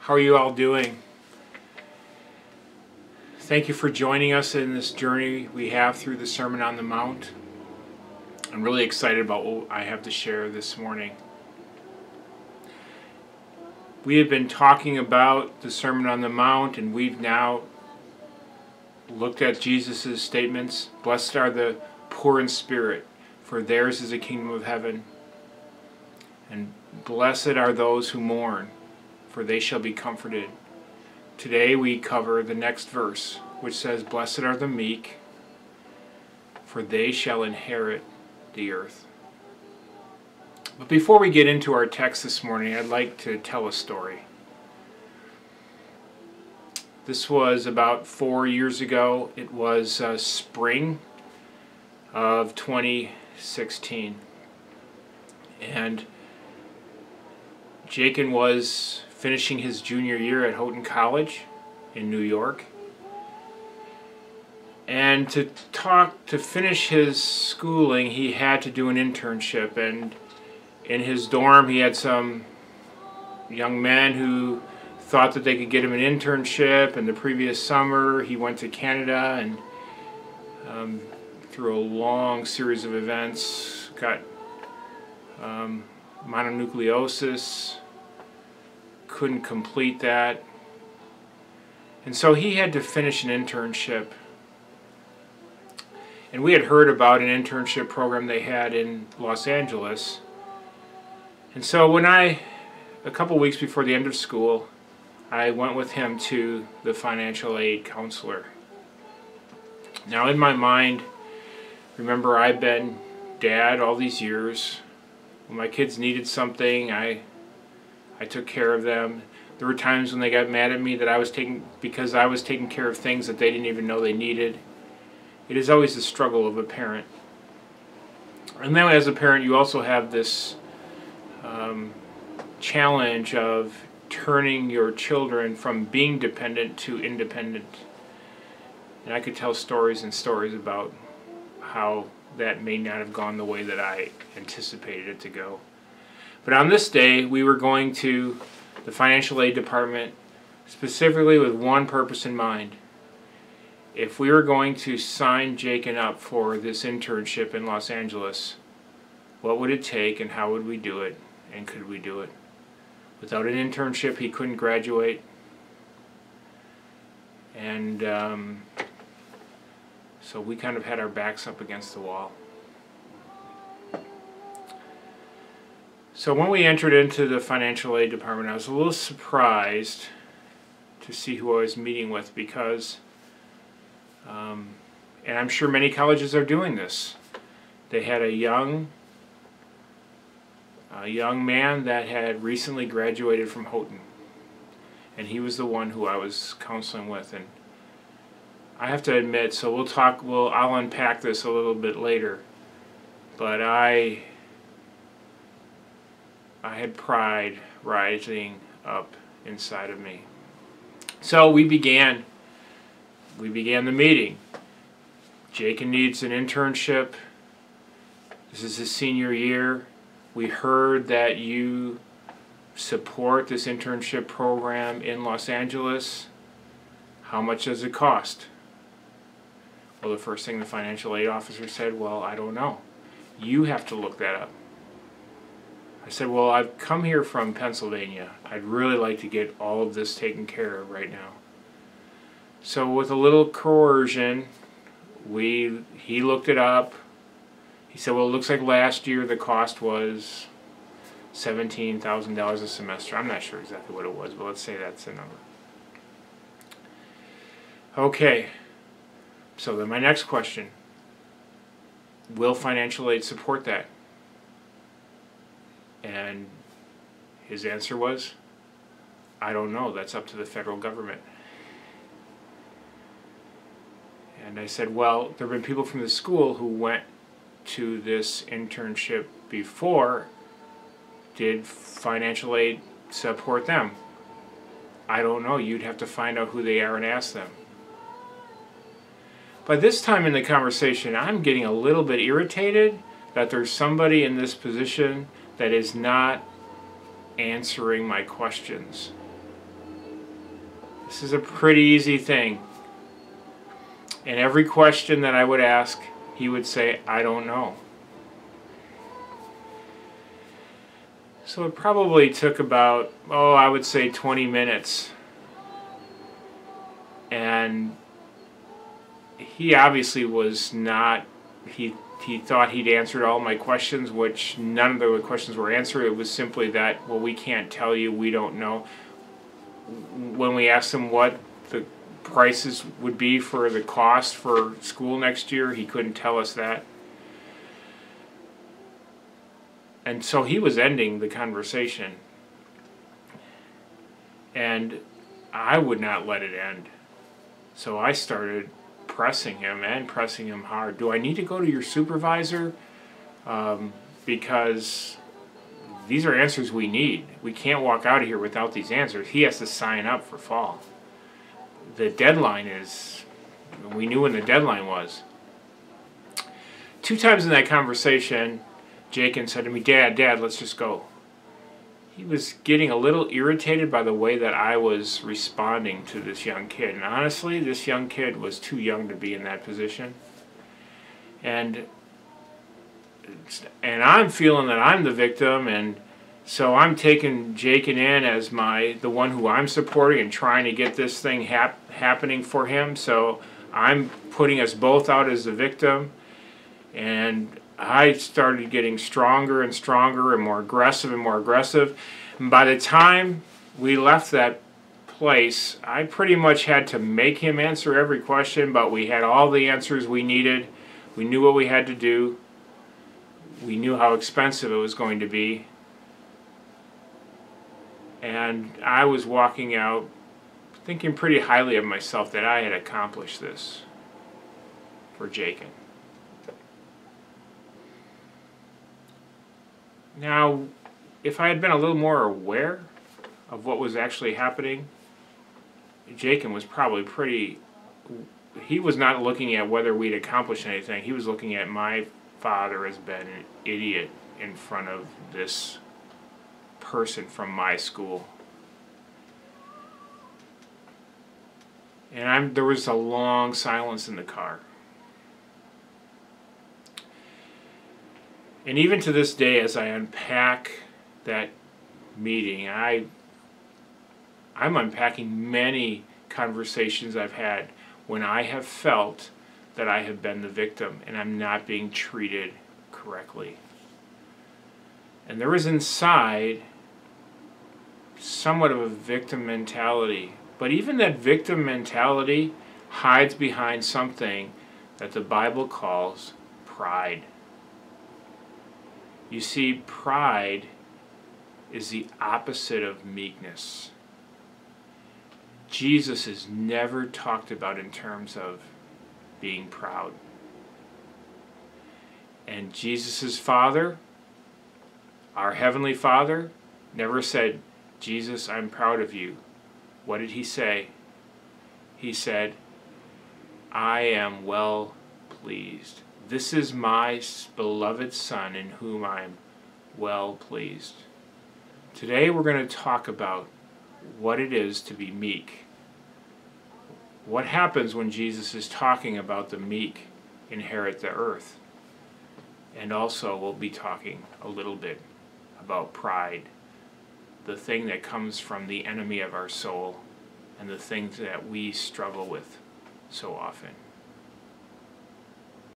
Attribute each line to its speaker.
Speaker 1: How are you all doing? Thank you for joining us in this journey we have through the Sermon on the Mount. I'm really excited about what I have to share this morning. We have been talking about the Sermon on the Mount, and we've now looked at Jesus' statements. Blessed are the poor in spirit, for theirs is the kingdom of heaven. And blessed are those who mourn, for they shall be comforted. Today we cover the next verse, which says, Blessed are the meek, for they shall inherit the earth. But before we get into our text this morning, I'd like to tell a story. This was about 4 years ago. It was spring of 2016. And Jacob was finishing his junior year at Houghton College in New York. And to finish his schooling, he had to do an internship. And in his dorm, he had some young men who thought that they could get him an internship. And the previous summer, he went to Canada and through a long series of events, got mononucleosis, couldn't complete that. And so he had to finish an internship. And we had heard about an internship program they had in Los Angeles. And so when a couple weeks before the end of school, I went with him to the financial aid counselor. Now in my mind, remember, I've been dad all these years. When my kids needed something, I took care of them. There were times when they got mad at me that because I was taking care of things that they didn't even know they needed. It is always the struggle of a parent. And then as a parent, you also have this challenge of turning your children from being dependent to independent. And I could tell stories and stories about how that may not have gone the way that I anticipated it to go. But on this day, we were going to the financial aid department specifically with one purpose in mind. If we were going to sign Jacob up for this internship in Los Angeles, what would it take and how would we do it, and could we do it? Without an internship, he couldn't graduate. And so we kind of had our backs up against the wall. So when we entered into the financial aid department, I was a little surprised to see who I was meeting with because, and I'm sure many colleges are doing this, they had a young man that had recently graduated from Houghton, and he was the one who I was counseling with. And I have to admit, so I'll unpack this a little bit later, but I had pride rising up inside of me. So we began the meeting. Jacob needs an internship. This is his senior year. We heard that you support this internship program in Los Angeles. How much does it cost? Well, the first thing the financial aid officer said, well, I don't know. You have to look that up. I said, well, I've come here from Pennsylvania. I'd really like to get all of this taken care of right now. So with a little coercion, he looked it up. He said, well, it looks like last year the cost was $17,000 a semester. I'm not sure exactly what it was, but let's say that's the number. Okay, so then my next question, will financial aid support that? And his answer was, I don't know, that's up to the federal government. And I said, well, there have been people from the school who went to this internship before. Did financial aid support them? I don't know, you'd have to find out who they are and ask them. By this time in the conversation, I'm getting a little bit irritated that there's somebody in this position that is not answering my questions. This is a pretty easy thing. And every question that I would ask, he would say, I don't know. So it probably took about, I would say 20 minutes. And he obviously was not, he thought he'd answered all my questions, which none of the questions were answered. It was simply that, well, we can't tell you, we don't know. When we asked him what the prices would be for the cost for school next year, he couldn't tell us that. And so he was ending the conversation. And I would not let it end. So I started pressing him hard. Do I need to go to your supervisor? Because these are answers we need. We can't walk out of here without these answers. He has to sign up for fall. The deadline is, we knew when the deadline was. 2 times in that conversation, Jacob said to me, Dad, let's just go. He was getting a little irritated by the way that I was responding to this young kid. And honestly, this young kid was too young to be in that position. And I'm feeling that I'm the victim, and so I'm taking Jacob in as the one who I'm supporting and trying to get this thing happening for him. So I'm putting us both out as the victim, and I started getting stronger and stronger and more aggressive and more aggressive. And by the time we left that place, I pretty much had to make him answer every question, but we had all the answers we needed. We knew what we had to do. We knew how expensive it was going to be. And I was walking out thinking pretty highly of myself that I had accomplished this for Jacob. Now, if I had been a little more aware of what was actually happening, Jacob was probably he was not looking at whether we'd accomplished anything. He was looking at my father as being an idiot in front of this person from my school. And there was a long silence in the car. And even to this day, as I unpack that meeting, I'm unpacking many conversations I've had when I have felt that I have been the victim and I'm not being treated correctly. And there is inside somewhat of a victim mentality. But even that victim mentality hides behind something that the Bible calls pride. You see, pride is the opposite of meekness. Jesus is never talked about in terms of being proud. And Jesus' Father, our Heavenly Father, never said, Jesus, I'm proud of you. What did he say? He said, I am well pleased. This is my beloved Son in whom I am well pleased. Today we're going to talk about what it is to be meek. What happens when Jesus is talking about the meek inherit the earth? And also we'll be talking a little bit about pride, the thing that comes from the enemy of our soul and the things that we struggle with so often.